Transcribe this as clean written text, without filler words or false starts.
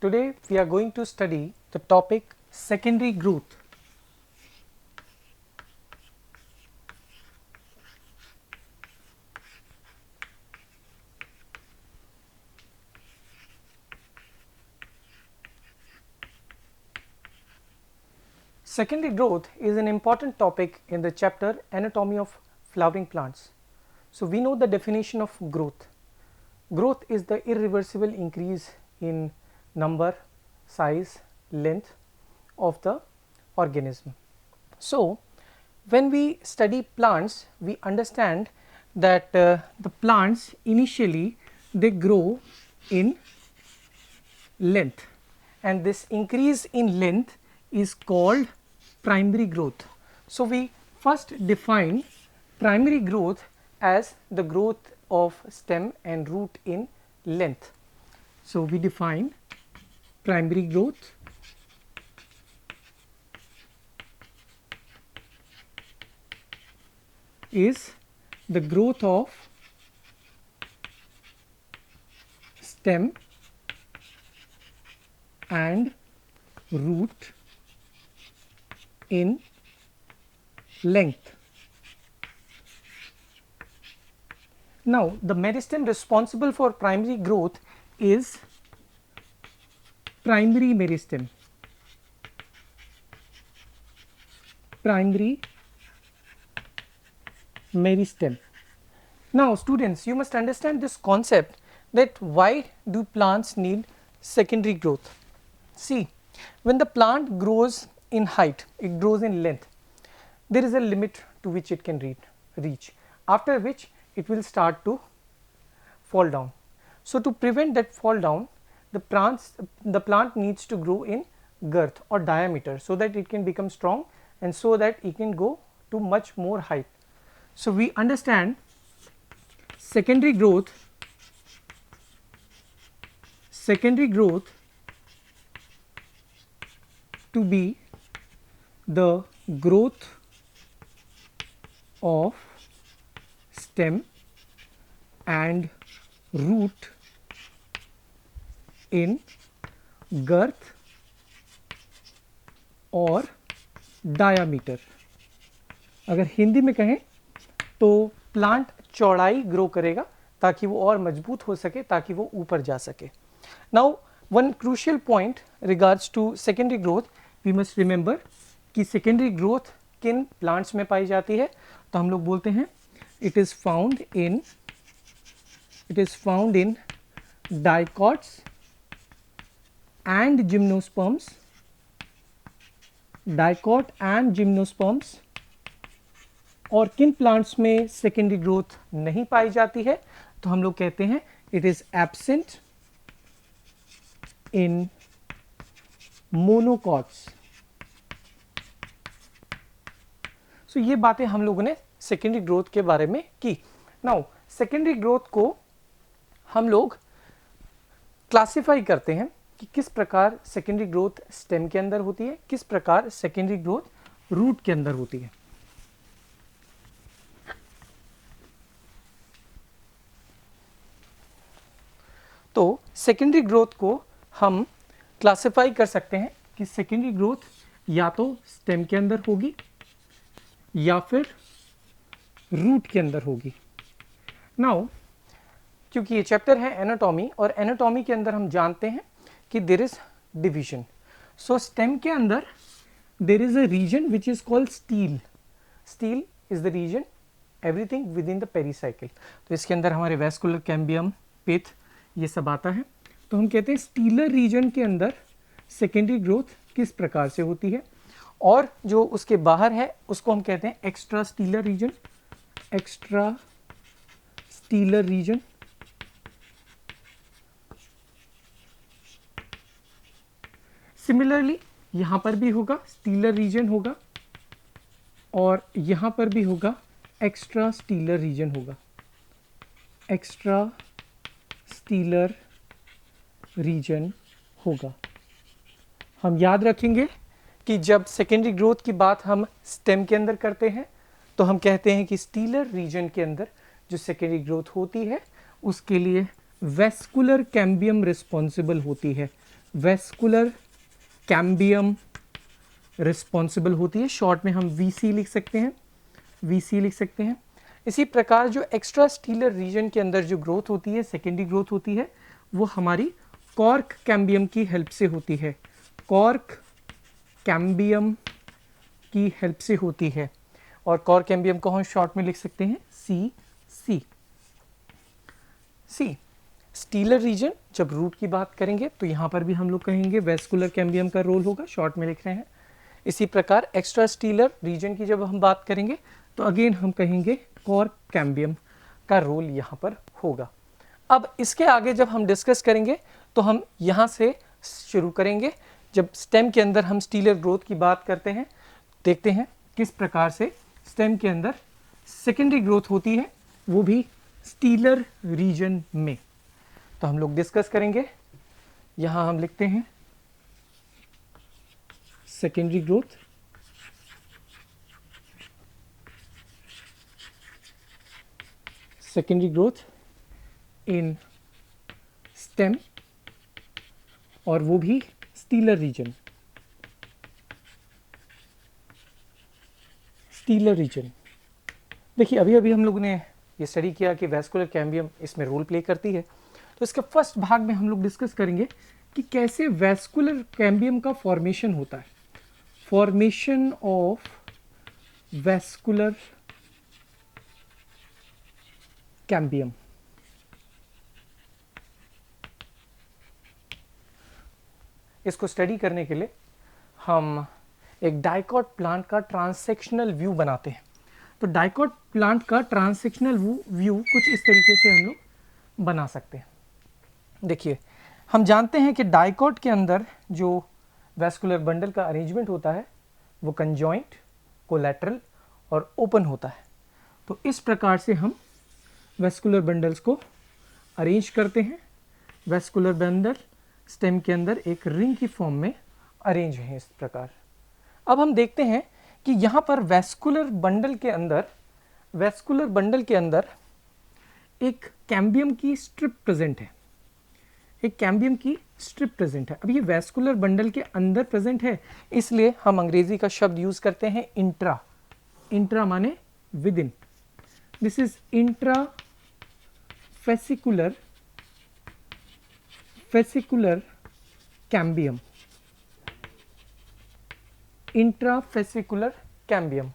Today we are going to study the topic secondary growth. Secondary growth is an important topic in the chapter Anatomy of Flowering Plants. So we know the definition of growth. Growth is the irreversible increase in number, size, length of the organism. So when we study plants, we understand that the plants initially they grow in length, and this increase in length is called primary growth. So we first define primary growth as the growth of stem and root in length. So we define primary growth is the growth of stem and root in length. Now the meristem responsible for primary growth is primary meristem. Primary meristem. Now students, you must understand this concept that why do plants need secondary growth. See, when the plant grows in height, it grows in length, there is a limit to which it can reach, after which it will start to fall down. So to prevent that fall down, the plant needs to grow in girth or diameter so that it can become strong and so that it can go to much more height. So we understand secondary growth to be the growth of stem and root in girth और diameter. अगर हिंदी में कहें तो plant चौड़ाई grow करेगा ताकि वो और मजबूत हो सके, ताकि वो ऊपर जा सके. Now one crucial point regards to secondary growth, we must remember कि सेकेंडरी ग्रोथ किन प्लांट्स में पाई जाती है. तो हम लोग बोलते हैं it is found in dicots and gymnosperms. Dicot and gymnosperms. और किन प्लांट्स में सेकेंडरी ग्रोथ नहीं पाई जाती है तो हम लोग कहते हैं it is absent in monocots. So ये बातें हम लोगों ने सेकेंडरी ग्रोथ के बारे में की. नाउ सेकेंडरी ग्रोथ को हम लोग क्लासिफाई करते हैं कि किस प्रकार सेकेंडरी ग्रोथ स्टेम के अंदर होती है, किस प्रकार सेकेंडरी ग्रोथ रूट के अंदर होती है. तो सेकेंडरी ग्रोथ को हम क्लासिफाई कर सकते हैं कि सेकेंडरी ग्रोथ या तो स्टेम के अंदर होगी या फिर रूट के अंदर होगी. नाउ क्योंकि ये चैप्टर है एनाटॉमी, और एनाटॉमी के अंदर हम जानते हैं कि there is division. So stem के अंदर there is a region which is called stele. Stele is the region everything within the pericycle. तो इसके अंदर हमारे वैस्कुलर कैम्बियम, पिथ, ये सब आता है. तो हम कहते हैं स्टीलर रीजन के अंदर सेकेंडरी ग्रोथ किस प्रकार से होती है, और जो उसके बाहर है उसको हम कहते हैं extra stelar region. Extra stelar region. Similarly यहां पर भी होगा स्टीलर रीजन होगा, और यहां पर भी होगा एक्स्ट्रा स्टीलर रीजन होगा. एक्स्ट्रा स्टीलर रीजन होगा. हम याद रखेंगे कि जब सेकेंडरी ग्रोथ की बात हम स्टेम के अंदर करते हैं तो हम कहते हैं कि स्टीलर रीजन के अंदर जो सेकेंडरी ग्रोथ होती है उसके लिए वैस्कुलर कैम्बियम रिस्पॉन्सिबल होती है. वेस्कुलर कैम्बियम रिस्पॉन्सिबल होती है, शॉर्ट में हम वीसी लिख सकते हैं, वीसी लिख सकते हैं। इसी प्रकार जो एक्स्ट्रा स्टीलर रीजन के अंदर जो ग्रोथ होती है, सेकेंडरी ग्रोथ होती है, वो हमारी कॉर्क कैम्बियम की हेल्प से होती है, कॉर्क कैम्बियम की हेल्प से होती है। और कॉर्क कैम्बियम को हम शॉर्ट में लिख सकते हैं सी सी सी। स्टीलर रीजन जब रूट की बात करेंगे तो यहाँ पर भी हम लोग कहेंगे वेस्कुलर कैम्बियम का रोल होगा, शॉर्ट में लिख रहे हैं। इसी प्रकार एक्स्ट्रा स्टीलर रीजन की जब हम बात करेंगे तो अगेन हम कहेंगे कॉर्क कैम्बियम का रोल यहाँ पर होगा। अब इसके आगे जब हम डिस्कस करेंगे तो हम यहाँ से शुरू करेंगे। जब स्टेम के अंदर हम स्टीलर ग्रोथ की बात करते हैं, देखते हैं किस प्रकार से स्टेम के अंदर सेकेंडरी ग्रोथ होती है, वो भी स्टीलर रीजन में। तो हम लोग डिस्कस करेंगे। यहाँ हम लिखते हैं secondary growth, secondary growth in stem, और वो भी स्टीलर रीजन, स्टीलर रीजन। देखिए अभी अभी हम लोगों ने ये स्टडी किया कि वेस्कुलर कैम्बियम इसमें रोल प्ले करती है। तो इसके फर्स्ट भाग में हम लोग डिस्कस करेंगे कि कैसे वेस्कुलर कैम्बियम का फॉर्मेशन होता है, फॉर्मेशन ऑफ वेस्कुलर कैम्बियम। इसको स्टडी करने के लिए हम एक डाइकॉट प्लांट का ट्रांसेक्शनल व्यू बनाते हैं। तो डाइकॉट प्लांट का ट्रांसेक्शनल व्यू कुछ इस तरीके से हम लोग बना सकते हैं। देखिए हम जानते हैं कि डाइकॉट के अंदर जो वेस्कुलर बंडल का अरेंजमेंट होता है वो कंजॉइंट, कोलैटरल और ओपन होता है। तो इस प्रकार से हम वेस्कुलर बंडल्स को अरेंज करते हैं। वेस्कुलर बंडल स्टेम के अंदर एक रिंग की फॉर्म में अरेंज है इस प्रकार। अब हम देखते हैं कि यहाँ पर वेस्कुलर बंडल के अंदर एक कैम्बियम की स्ट्रिप प्रेजेंट है, एक कैम्बियम की स्ट्रिप प्रेजेंट है। अब ये वेस्कुलर बंडल के अंदर प्रेजेंट है, इसलिए हम अंग्रेजी का शब्द यूज करते हैं इंट्रा। इंट्रा माने with in. This is intra fascicular cambium, intrafascicular cambium.